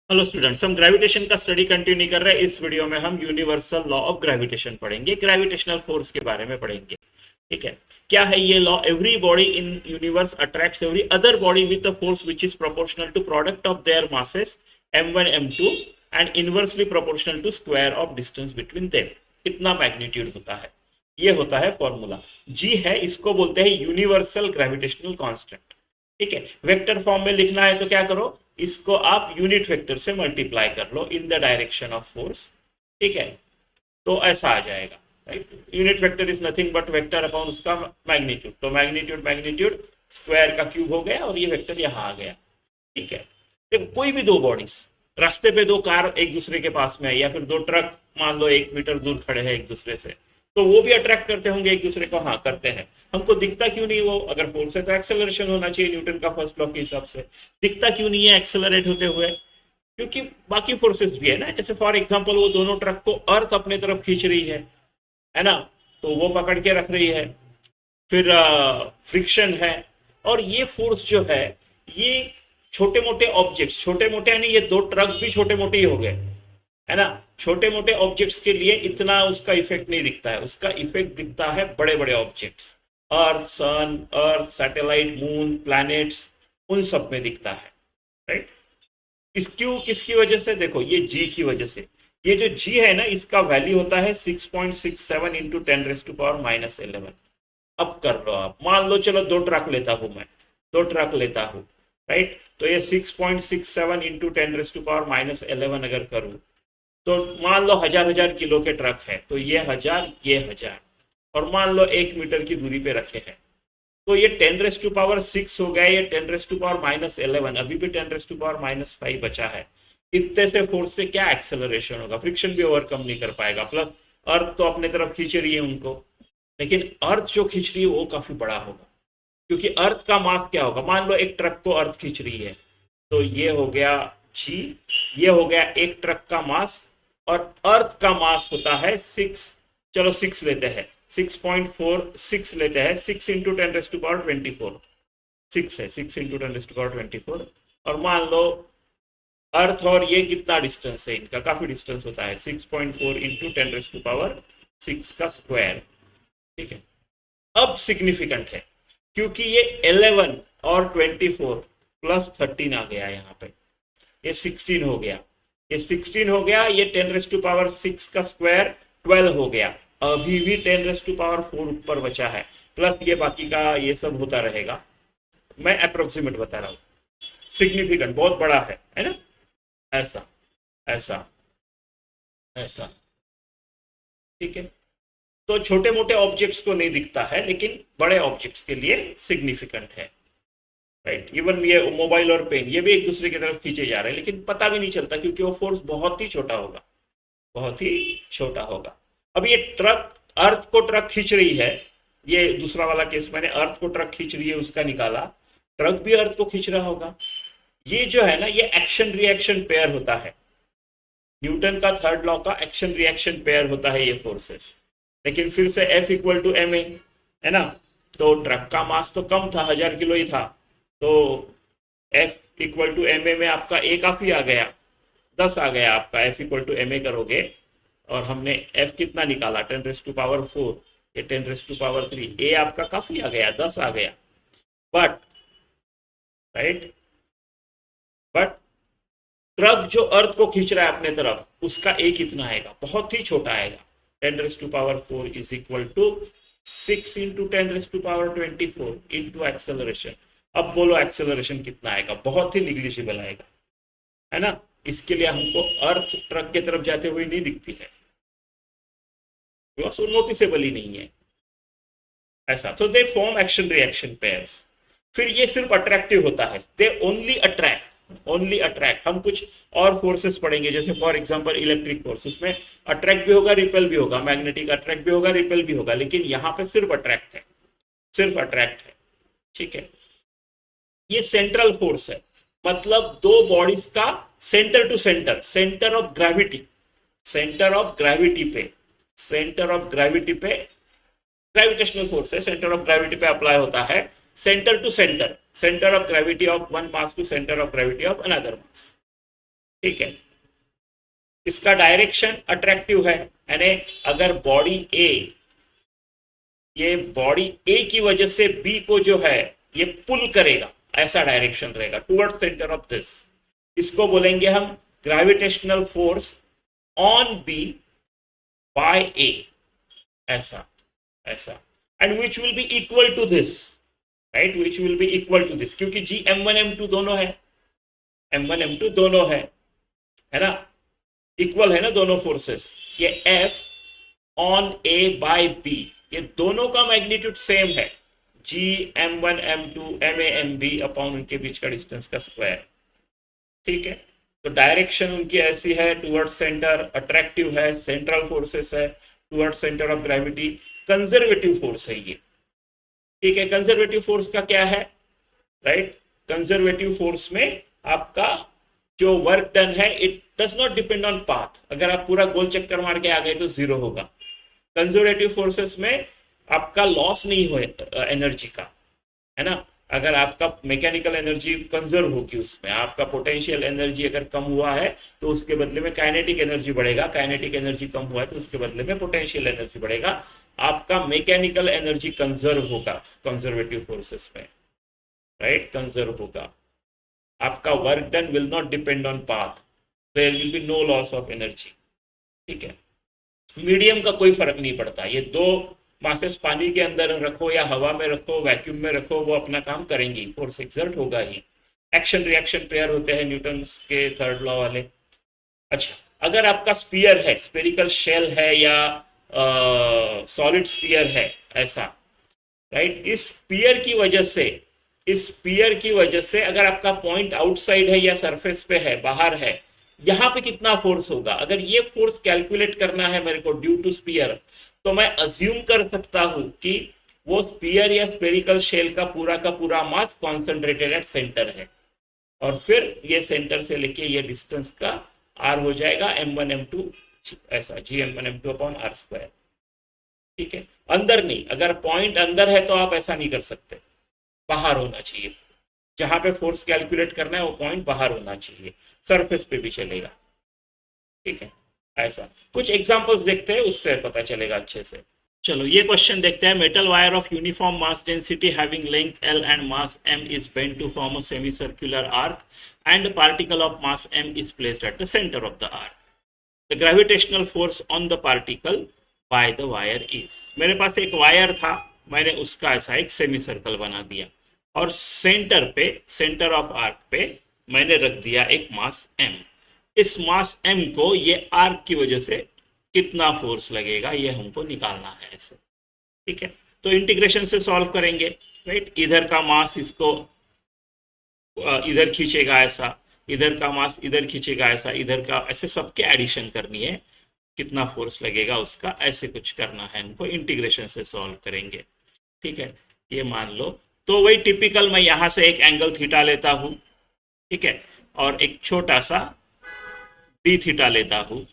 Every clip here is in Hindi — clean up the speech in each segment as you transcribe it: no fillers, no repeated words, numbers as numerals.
हेलो स्टूडेंट्स, हम ग्रेविटेशन का स्टडी कंटिन्यू कर रहे हैं। इस वीडियो में हम यूनिवर्सल लॉ ऑफ ग्रेविटेशन पढ़ेंगे, ग्रेविटेशनल फोर्स के बारे में पढ़ेंगे। ठीक है। क्या है ये law? Every body in universe attracts every other body with a force which is proportional to product of their masses m1 m2 and inversely proportional to square of distance between them. कितना मैग्नीट्यूड होता है, ये होता है फॉर्मूला। जी है, इसको बोलते हैं यूनिवर्सल ग्रेविटेशनल कांस्टेंट। ठीक है। वेक्टर फॉर्म में लिखना है तो क्या करो, इसको आप यूनिट वेक्टर से मल्टीप्लाई कर लो in the direction of force. ठीक है, तो ऐसा आ जाएगा। Right, unit vector is nothing but vector upon उसका मैग्नीट्यूड। तो मैग्नीट्यूड मैग्नीट्यूड स्क्वायर का क्यूब हो गया और ये वेक्टर यहाँ आ गया। ठीक है। देखो, कोई भी दो बॉडीज, रास्ते पे दो कार एक दूसरे के पास में है, या फिर दो ट्रक मान लो 1 मीटर दूर खड़े हैं एक दूसरे से, तो वो भी अट्रैक्ट करते होंगे एक दूसरे को। हाँ, करते हैं। हमको दिखता क्यों नहीं वो? अगर फोर्स है तो एक्सेलरेशन होना चाहिए न्यूटन का फर्स्ट लॉ के हिसाब से। दिखता क्यों नहीं है एक्सेलरेट होते हुए? क्योंकि बाकी फोर्सेस भी है ना। जैसे फॉर एग्जांपल वो दोनों ट्रक को अर्थ अपने तरफ खींच रही है ना, तो वो पकड़ के रख रही है। फिर फ्रिक्शन है। और ये फोर्स जो है, ये छोटे मोटे ऑब्जेक्ट्स, छोटे मोटे यानी ये दो ट्रक भी छोटे मोटे ही हो गए, है ना। छोटे मोटे ऑब्जेक्ट्स के लिए इतना उसका इफेक्ट नहीं दिखता है, उसका इफेक्ट दिखता है बड़े बड़े ऑब्जेक्ट्स, अर्थ, सन, अर्थ, सैटेलाइट, मून, प्लैनेट्स, उन सब में दिखता है। राइट। इस क्यों, किसकी वजह से? देखो, ये जी की वजह से। ये जो जी है ना, इसका वैल्यू होता है 6.67 इंटू 10⁻⁻11। अब कर लो आप, मान लो चलो दो ट्रक लेता हूं मैं, दो ट्रक लेता हूं। राइट, तो ये 6.67 इंटू 10⁻11 अगर करूं, तो मान लो हजार हजार किलो के ट्रक है, तो ये हजार, ये हजार, और मान लो 1 मीटर की दूरी पे रखे हैं, तो ये 10⁻6 हो गया, ये 10⁻11, अभी भी 10⁻5 बचा है। इतने से फोर्स से क्या एक्सेलरेशन होगा? फ्रिक्शन भी ओवरकम नहीं कर पाएगा, प्लस अर्थ तो अपने तरफ खींच रही है उनको, लेकिन अर्थ जो खींच रही है वो काफी बड़ा होगा। क्योंकि अर्थ का मास क्या होगा? मान लो एक ट्रक को अर्थ खींच रही है, तो ये हो गया जी, ये हो गया एक ट्रक का मास। और अर्थ का मास होता है 6, चलो 6 लेते हैं, 6.46 लेते हैं, 6 × 10⁻24, 6 है, 6 × 10⁻24। और मान लो अर्थ और ये कितना डिस्टेंस है इनका? काफी डिस्टेंस होता है, 6.4 इंटू 10⁻6 का स्क्वायर। ठीक है। अब सिग्निफिकेंट है, क्योंकि ये 11 और 24 प्लस 13 आ गया यहाँ पे, ये 16 हो गया, ये 16 हो गया, ये 10⁻6 का स्क्वायर 12 हो गया। अभी भी 10⁻4 ऊपर बचा है, प्लस ये बाकी का ये सब होता रहेगा। मैं अप्रोक्सीमेट बता रहा हूँ। सिग्निफिकेंट बहुत बड़ा है ना। ऐसा, ऐसा, ऐसा। ठीक है। तो छोटे मोटे ऑब्जेक्ट्स को नहीं दिखता है, लेकिन बड़े ऑब्जेक्ट्स के लिए सिग्निफिकेंट है। राइट। इवन ये मोबाइल और पेन, ये भी एक दूसरे की तरफ खींचे जा रहे हैं, लेकिन पता भी नहीं चलता क्योंकि वो फोर्स बहुत ही छोटा होगा, बहुत ही छोटा होगा। अब ये ट्रक, अर्थ को ट्रक खींच रही है, ये दूसरा वाला केस मैंने अर्थ को ट्रक खींच रही है उसका निकाला, ट्रक भी अर्थ को खींच रहा होगा। ये जो है ना, ये एक्शन रिएक्शन पेयर होता है। न्यूटन का थर्ड लॉ का एक्शन रिएक्शन पेयर होता है ये फोर्सेस। लेकिन फिर से F equal to m a, है ना। तो ट्रक का मास तो कम था, 1000 किलो ही था, तो F equal to m a में आपका ए काफी आ गया, 10 आ गया आपका। F equal to m a करोगे, और हमने F कितना निकाला? 10⁻4, ये 10⁻3, ए आपका काफी आ गया, 10 आ गया। बट, राइट, बट ट्रक जो अर्थ को खींच रहा है अपने तरफ, उसका ए कितना आएगा? बहुत ही छोटा आएगा। 10⁻4 is equal to 6 into 10⁻24 into acceleration. अब बोलो एक्सेलरेशन कितना आएगा? बहुत ही निग्लिजिबल आएगा, है ना। इसके लिए हमको अर्थ ट्रक के तरफ जाते हुए नहीं दिखती है, वो नोटिसेबल ही नहीं है। ऐसा, तो they form action reaction pairs. फिर ये सिर्फ अट्रैक्टिव होता है, they only attract, only attract. हम कुछ और फोर्सेस पढ़ेंगे, जैसे फॉर एग्जांपल इलेक्ट्रिक फोर्स, उसमें अट्रैक्ट भी होगा, रिपेल भी होगा, मैग्नेटिक अट्रैक्ट भी होगा, रिपेल भी होगा, लेकिन यहाँ पे सिर्फ अट्रैक्ट है, सिर्फ अट्रैक्ट है। ठीक है। ये सेंट्रल फोर्स है, मतलब दो बॉडीज का centre to centre, centre of gravity, centre of gravity पे, सेंटर ऑफ ग्रेविटी पे ग्रेविटेशनल फोर्स है, सेंटर ऑफ ग्रेविटी पे अप्लाई होता है। Centre to centre, centre of gravity of one mass to centre of gravity of another mass. ठीक है। इसका डायरेक्शन अट्रैक्टिव है, यानी अगर बॉडी ए, ये बॉडी ए की वजह से बी को जो है ये पुल करेगा, ऐसा डायरेक्शन रहेगा टुवर्ड्स सेंटर ऑफ दिस, इसको बोलेंगे हम gravitational force on B by A, ऐसा ऐसा, and which will be equal to this, right, which will be equal to this, क्योंकि जी m1 m2 दोनों है, m1 m2 दोनों है ना, इक्वल है ना दोनों फोर्सेस। ये F on A by B, ये दोनों का मैग्नीट्यूड सेम है, G m1 m2 ma mb upon उनके बीच का डिस्टेंस का स्क्वायर। ठीक है, तो डायरेक्शन उनकी ऐसी है टुवर्ड्स सेंटर, अट्रैक्टिव है, सेंट्रल फोर्सेस है, towards centre of gravity, conservative force है ये। ठीक है, कंजर्वेटिव फोर्स का क्या है, राइट, कंजर्वेटिव फोर्स में आपका जो वर्क डन है it does not depend on path, अगर आप पूरा गोल चक्कर मार के आ गए तो जीरो होगा। कंजर्वेटिव फोर्सेस में आपका लॉस नहीं हो एनर्जी का, है ना, अगर आपका मैकेनिकल एनर्जी कंजर्व होगी, उसमें आपका पोटेंशियल एनर्जी अगर कम हुआ है तो उसके बदले में काइनेटिक एनर्जी बढ़ेगा, काइनेटिक एनर्जी कम हुआ है तो उसके बदले में पोटेंशियल एनर्जी बढ़ेगा, आपका मैकेनिकल एनर्जी कंजर्व होगा कंजर्वेटिव फोर्सेस में, राइट, कंजर्व होगा, आपका work done will not depend on path, there will be no loss of energy. ठीक है, मीडियम का कोई फर्क नहीं पड़ता, ये दो मासेस पानी के अंदर रखो या हवा में रखो, वैक्यूम में रखो, वो अपना काम करेंगी, फोर्स एक्सर्ट होगा ही, एक्शन रिएक्शन पेयर होते हैं न्यूटन के थर्ड लॉ वाले। अच्छा, अगर आपका स्पीयर है, स्पेरिकल शेल है या सॉलिड स्पीयर है ऐसा, राइट, इस स्पीयर की वजह से, इस स्पीयर की वजह से अगर आपका पॉइंट आउटसाइड है या सरफेस पे है, बाहर है, यहां पे कितना फोर्स होगा, अगर ये फोर्स कैलकुलेट करना है मेरे को ड्यू टू स्पीयर, तो मैं अज्यूम कर सकता हूं कि वो स्पीयर या स्पेरिकल शेल का पूरा मास कॉन्सेंट्रेटेड एट सेंटर है, और फिर ये सेंटर से लेके ये डिस्टेंस का आर हो जाएगा m1 m2 ऐसा, जी m1 m2 upon r square. ठीक है, अंदर नहीं, अगर पॉइंट अंदर है तो आप ऐसा नहीं कर सकते, बाहर होना चाहिए, जहां पे फोर्स कैलकुलेट करना है वो पॉइंट बाहर होना चाहिए, सरफेस पे भी चलेगा। ठीक है, ऐसा कुछ एग्जांपल्स देखते हैं, उससे पता चलेगा अच्छे से। चलो ये क्वेश्चन देखते हैं, metal wire of uniform mass density having length L and mass m is bent to form a semi circular arc and particle of mass m is placed at the centre of the arc, the gravitational force on the particle by the wire is, मेरे पास एक वायर था, मैंने उसका ऐसा एक सेमी सर्कल बना दिया और सेंटर पे, सेंटर ऑफ आर्क पे मैंने रख दिया एक मास m, इस मास m को ये आर्क की वजह से कितना फोर्स लगेगा ये हमको निकालना है ऐसे। ठीक है, तो इंटीग्रेशन से सॉल्व करेंगे, राइट, इधर का मास इसको इधर खींचेगा ऐसा, इधर का मास इधर खींचेगा ऐसा, इधर का ऐसे, सबके एडिशन करनी है, कितना फोर्स लगेगा उसका ऐसे कुछ करना है हमको, इंटीग्रेशन से सॉल्व करेंगे। ठीक है, ये मान लो, तो वही टिपिकल मैं यहां से एक एंगल थीटा लेता हूं, ठीक है, और एक छोटा सा डी थीटा लेता हूं।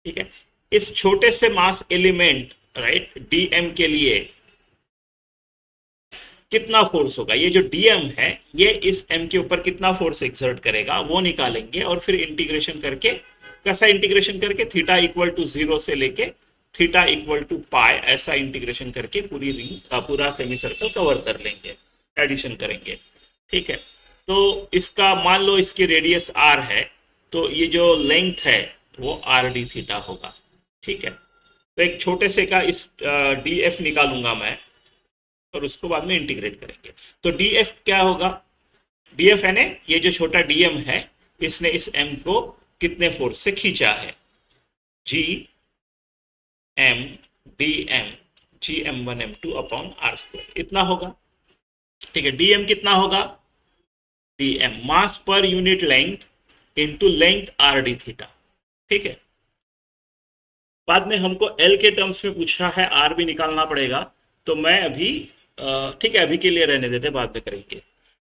ठीक है, इस छोटे से मास एलिमेंट, राइट, डीएम के लिए कितना फोर्स होगा, ये जो डीएम है ये इस एम के ऊपर कितना फोर्स एक्सर्ट करेगा वो निकालेंगे, और फिर इंटीग्रेशन करके, कैसा इंटीग्रेशन करके, थीटा इक्वल टू 0 से लेके थीटा इक्वल टू पाई, ऐसा इंटीग्रेशन करके पूरी रिंग, पूरा सेमी सर्कल कवर कर लेंगे, एडिशन करेंगे। ठीक है, तो इसका मान लो इसकी रेडियस आर है, तो ये जो लेंथ है वो आर डी थीटा होगा। ठीक है, तो एक छोटे से का इस डी एफ निकालूंगा मैं, और उसको बाद में इंटीग्रेट करेंगे, तो डी एफ क्या होगा, डी एफ है, ये जो छोटा डीएम है इसने इस एम को कितने फोर्स से खींचा है, G m d m, G m1 m2 upon r square, इतना होगा। ठीक है, डीएम कितना होगा, d m mass per unit length into length r d theta. ठीक है, बाद में हमको एल के टर्म्स में पूछा है, आर भी निकालना पड़ेगा, तो मैं अभी ठीक है अभी के लिए रहने देते, बाद में करेंगे।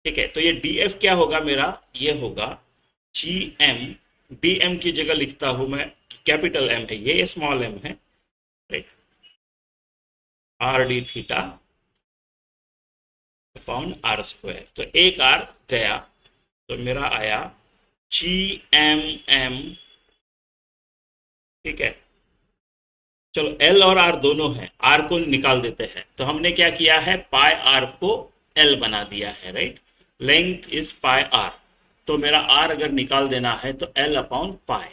ठीक है, तो ये डी एफ क्या होगा मेरा, ये होगा जी एम, डी एम की जगह लिखता हूं मैं, कैपिटल एम है ये स्मॉल एम है, right, r d theta upon r square, तो एक आर गया तो मेरा आया जी एम एम, ठीक है। चलो एल और आर दोनों है, आर को निकाल देते हैं, तो हमने क्या किया है, पाई आर को एल बना दिया है, right. Length is pi r, तो मेरा आर अगर निकाल देना है तो एल अपॉन पाई,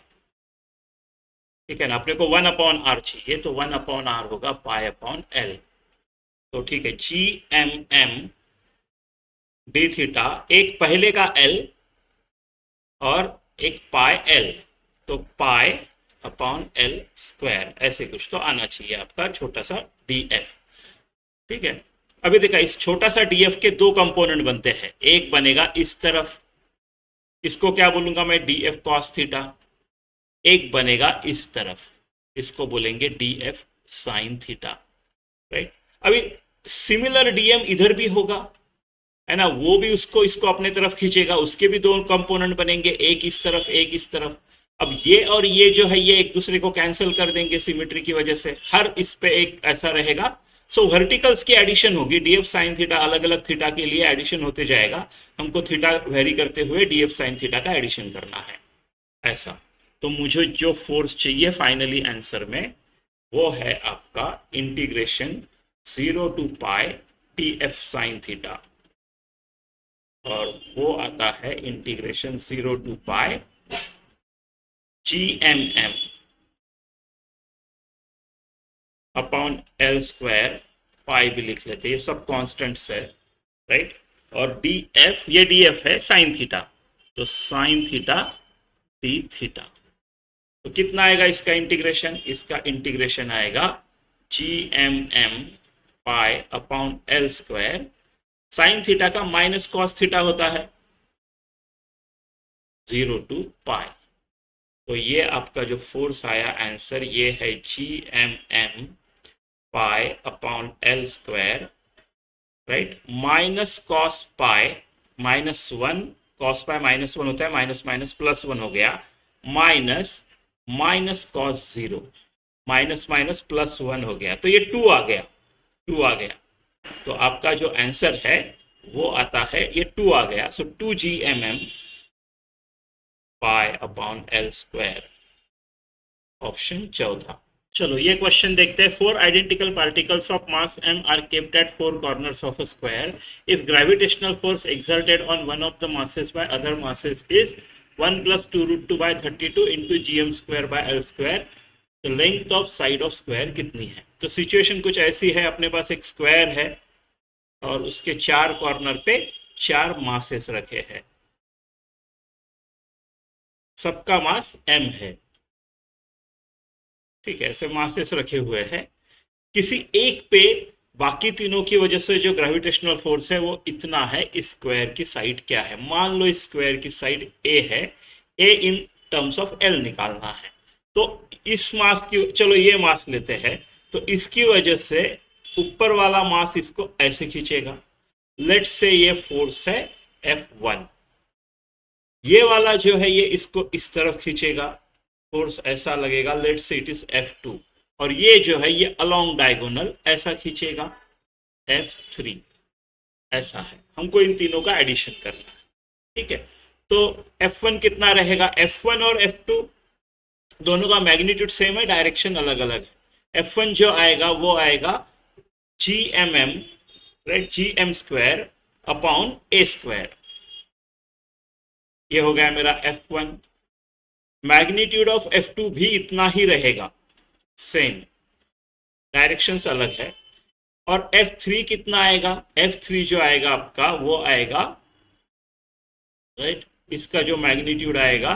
ठीक है ना। अपने को 1 अपॉन आर चाहिए, तो 1 अपॉन आर होगा पाई अपॉन एल। तो ठीक है, G M m d theta, एक पहले का एल और एक पाई एल, तो पाई अपॉन एल स्क्वायर, ऐसे कुछ तो आना चाहिए आपका छोटा सा डी एफ, ठीक है। अभी देखा, इस छोटा सा डी एफ के दो कंपोनेंट बनते हैं, एक बनेगा इस तरफ, इसको क्या बोलूंगा मैं, डी एफ कॉस थीटा। एक बनेगा इस तरफ, इसको बोलेंगे D F sine theta, right. अभी सिमिलर डीएम इधर भी होगा, है ना, वो भी उसको इसको अपने तरफ खींचेगा, उसके भी दो कंपोनेंट बनेंगे, एक इस तरफ एक इस तरफ। अब ये और ये जो है ये एक दूसरे को कैंसिल कर देंगे सिमेट्री की वजह से, हर इस पे एक ऐसा रहेगा। सो वर्टिकल्स की एडिशन होगी, डीएफ साइन थीटा अलग अलग थीटा के लिए एडिशन होते जाएगा, हमको थीटा वेरी करते हुए डीएफ साइन थीटा का एडिशन करना है, ऐसा। तो मुझे जो फोर्स चाहिए फाइनली आंसर में, वो है आपका integration 0 to pi T F sine theta, और वो आता है integration 0 to pi G M M upon L square, pi भी लिख लेते, ये सब कॉन्स्टेंट्स है, राइट। और डी एफ, ये डी एफ है साइन थीटा, तो साइन थीटा डी थीटा। तो कितना आएगा इसका इंटीग्रेशन, इसका इंटीग्रेशन आएगा G M M pi upon L square, sine theta का माइनस कॉस थीटा होता है, 0 टू पाई। तो ये आपका जो फोर्स आया आंसर, ये है G M M pi upon L square, right, minus cos pi -1, cos pi -1 होता है, माइनस माइनस प्लस 1 हो गया, minus minus cos 0, minus minus plus 1 हो गया, तो ये 2 आ गया, 2 आ गया। तो आपका जो आंसर है वो आता है, ये 2 आ गया, so 2 G M M pi upon L square, option चौथा। चलो ये क्वेश्चन देखते हैं, 4 identical particles of mass m are kept at 4 corners of a square. If gravitational force exerted on one of the masses by other masses is 1 plus 2 root 2 by 32 into gm square by l square, तो length of side of square कितनी है। तो सिचुएशन कुछ ऐसी है, अपने पास एक स्क्वायर है और उसके 4 कॉर्नर पे 4 मासेस रखे हैं, सबका मास m है, ठीक है, ऐसे मासेस रखे हुए हैं। किसी एक पे बाकी तीनों की वजह से जो ग्रेविटेशनल फोर्स है वो इतना है, इस स्क्वायर की साइड क्या है, मान लो इस स्क्वायर की साइड ए है, ए इन टर्म्स ऑफ एल निकालना है। तो इस मास की, चलो ये मास लेते हैं, तो इसकी वजह से ऊपर वाला मास इसको ऐसे खींचेगा, लेट्स से ये फोर्स है F1, ये वाला जो है ये इसको इस तरफ खींचेगा, फोर्स ऐसा लगेगा, let's say it is F2, और ये जो है ये अलोंग डायगोनल ऐसा खींचेगा F3, ऐसा है। हमको इन तीनों का एडिशन करना है, ठीक है। तो F1 कितना रहेगा, F1 और F2 दोनों का मैग्नीट्यूड सेम है, डायरेक्शन अलग अलग है। F1 जो आएगा वो आएगा G M M, right, G M square upon A square, ये हो गया मेरा F1। मैग्नीट्यूड ऑफ F2 भी इतना ही रहेगा, सेम, डायरेक्शंस अलग है। और F3 कितना आएगा, F3 जो आएगा आपका वो आएगा, राइट, इसका जो मैग्नीट्यूड आएगा,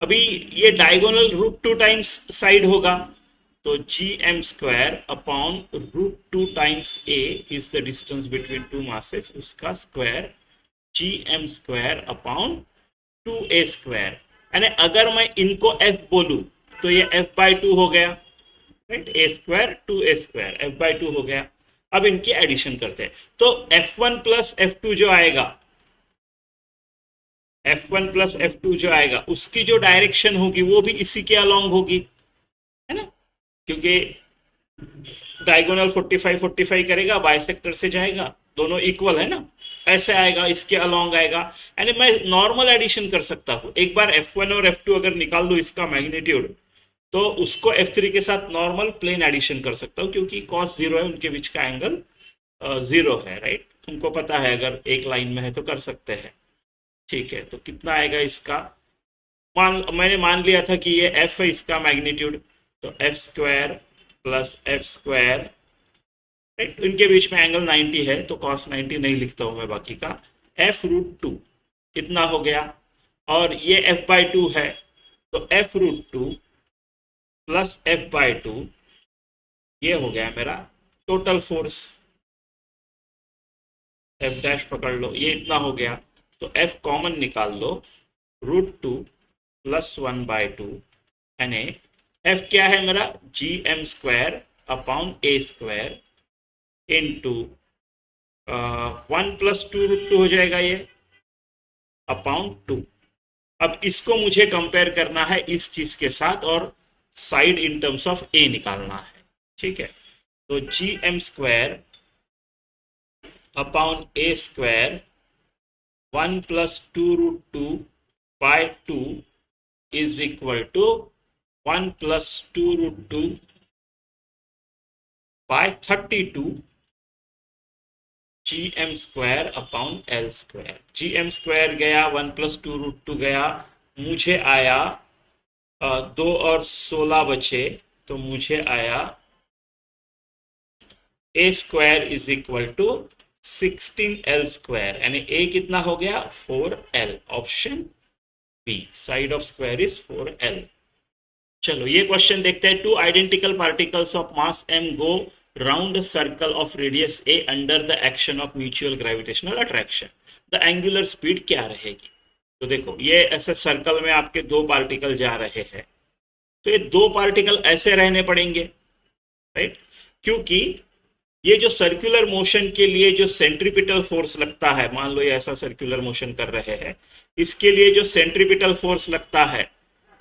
अभी ये डायगोनल √2 टाइम्स साइड होगा, तो G M square upon √2 times a is the distance between two masses, उसका square G M square upon 2a square. यानी अगर मैं इनको f बोलूं तो ये f/2 हो गया, right, a square 2a square f/2 हो गया। अब इनकी एडिशन करते हैं, तो F1 प्लस F2 जो आएगा, F1 प्लस F2 जो आएगा उसकी जो डायरेक्शन होगी वो भी इसी के अलोंग होगी, है ना, क्योंकि डायगोनल 45 45 करेगा, बाइसेक्टर से जाएगा, दोनों इक्वल है ना, ऐसे आएगा, इसके अलोंग आएगा, यानी मैं नॉर्मल एडिशन कर सकता हूँ। एक बार F1 और F2 अगर निकाल दो इसका मैग्नीट्यूड, तो उसको F3 के साथ नॉर्मल प्लेन एडिशन कर सकता हूँ, क्योंकि कॉस जीरो है, उनके बीच का एंगल जीरो है, राइट। तुमको पता है, अगर एक लाइन में है तो कर सकते हैं। ठीक है, तो कितना आएगा इसका, मैंने मान लिया था कि ये F है इसका मैग्नीट्यूड, तो F square plus F square, right. इनके बीच में एंगल 90 है, तो cos 90 नहीं लिखता हूं मैं बाकी का, F√2 इतना हो गया। और ये F/2 है, तो F√2 प्लस F/2, ये हो गया मेरा टोटल फोर्स। F डैश पकड़ लो, ये इतना हो गया, तो F कॉमन निकाल लो, √2 प्लस 1/2, यानी F क्या है मेरा, GM square upon A square into 1 plus 2√2 हो जाएगा ये, अपॉन 2। अब इसको मुझे कंपेयर करना है इस चीज के साथ, और side in terms of A निकालना है। ठीक है, तो GM square upon A square 1 plus 2√2 by 2 is equal to 1 plus 2√2 by 32 GM square upon L square. GM square गया, 1 प्लस 2√2 गया, मुझे आया 2 और 16 बचे, तो मुझे आया A square is equal to 16L square, यानी A कितना हो गया, 4L। Option B, side of square is 4L। चलो ये क्वेश्चन देखते हैं। Two identical particles of mass m go round circle of radius a under the action of mutual gravitational attraction, the angular speed क्या रहेगी। तो देखो, ये ऐसे सर्कल में आपके दो पार्टिकल जा रहे हैं, तो ये दो पार्टिकल ऐसे रहने पड़ेंगे, राइट, क्योंकि ये जो सर्कुलर मोशन के लिए जो सेंट्रीपिटल फोर्स लगता है, मान लो ये ऐसा सर्कुलर मोशन कर रहे हैं, इसके लिए जो सेंट्रीपिटल फोर्स लगता है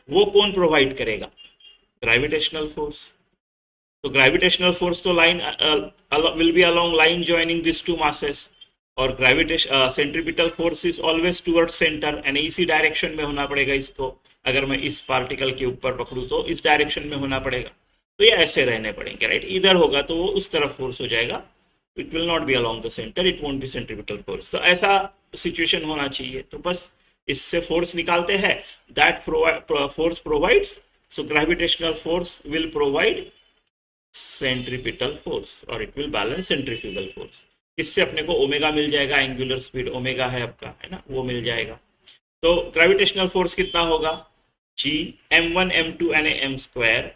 वो कौन प्रोवाइड करेगा, ग्रेविटेशनल फोर्स। तो ग्रेविटेशनल फोर्स तो line will be along line joining this two masses, और gravitation centripetal force is always towards centre, यानी इसी डायरेक्शन में होना पड़ेगा इसको। अगर मैं इस पार्टिकल के ऊपर पकड़ूं तो इस डायरेक्शन में होना पड़ेगा, तो ये ऐसे रहने पड़ेंगे, राइट। इधर होगा तो वो उस तरफ फोर्स हो जाएगा, it will not be along the centre, it won't be centripetal force. तो ऐसा सिचुएशन होना चाहिए, तो बस इससे फोर्स निकालते हैं, that force provides, so gravitational force will provide centripetal force, और it will balance centrifugal force. इससे अपने को ओमेगा मिल जाएगा, एंगुलर स्पीड ओमेगा है आपका, है ना, वो मिल जाएगा। तो ग्रेविटेशनल फोर्स कितना होगा, G m1 m2 यानी m स्क्वायर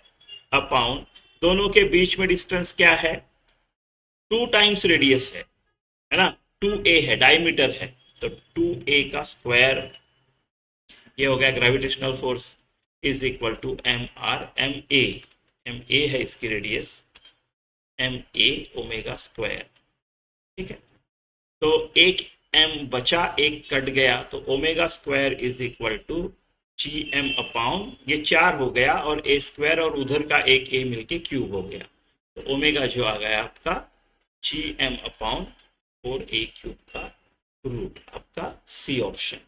अपॉन, दोनों के बीच में डिस्टेंस क्या है, 2 टाइम्स रेडियस है ना, 2a है, डायमीटर है, तो 2a का स्क्वायर, ये हो गया gravitational force, is equal to mr ma है इसकी रेडियस, ma ओमेगा स्क्वायर। ठीक है, तो एक m बचा, एक कट गया, तो omega square is equal to GM upon, ये 4 हो गया, और a स्क्वायर और उधर का एक a मिलके क्यूब हो गया, तो ओमेगा जो आ गया आपका GM अपॉन 4a क्यूब का रूट, आपका C ऑप्शन।